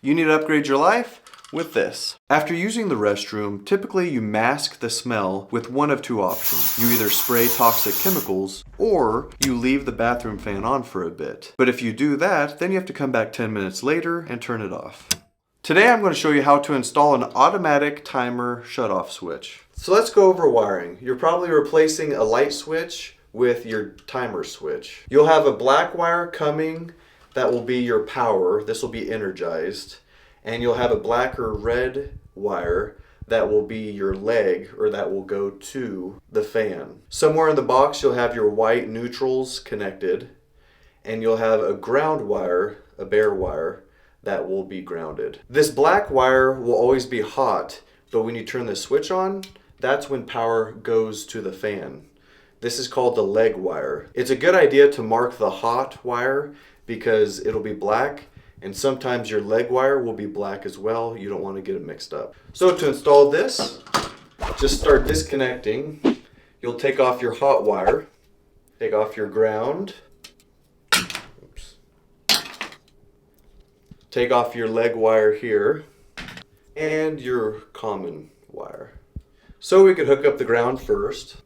You need to upgrade your life with this. After using the restroom, typically you mask the smell with one of two options. You either spray toxic chemicals or you leave the bathroom fan on for a bit. But if you do that, then you have to come back 10 minutes later and turn it off. Today I'm going to show you how to install an automatic timer shutoff switch. So let's go over wiring. You're probably replacing a light switch with your timer switch. You'll have a black wire coming that will be your power. This will be energized. And you'll have a black or red wire that will be your leg, or that will go to the fan. Somewhere in the box you'll have your white neutrals connected, and you'll have a ground wire, a bare wire, that will be grounded. This black wire will always be hot, but when you turn the switch on, that's when power goes to the fan. This is called the leg wire. It's a good idea to mark the hot wire because it'll be black, and sometimes your leg wire will be black as well. You don't want to get it mixed up. So to install this, just start disconnecting. You'll take off your hot wire, take off your ground, take off your leg wire here, and your common wire. So we could hook up the ground first.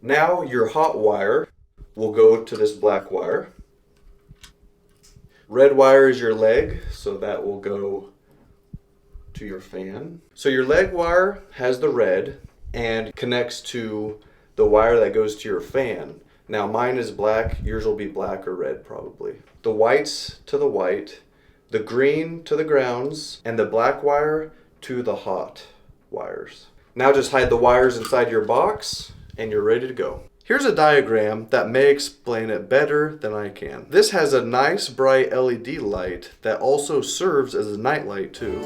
Now your hot wire will go to this black wire. Red wire is your leg, so that will go to your fan. So your leg wire has the red and connects to the wire that goes to your fan. Now mine is black, yours will be black or red probably. The whites to the white, the green to the grounds, and the black wire to the hot wires. Now just hide the wires inside your box and you're ready to go. Here's a diagram that may explain it better than I can. This has a nice bright LED light that also serves as a night light too.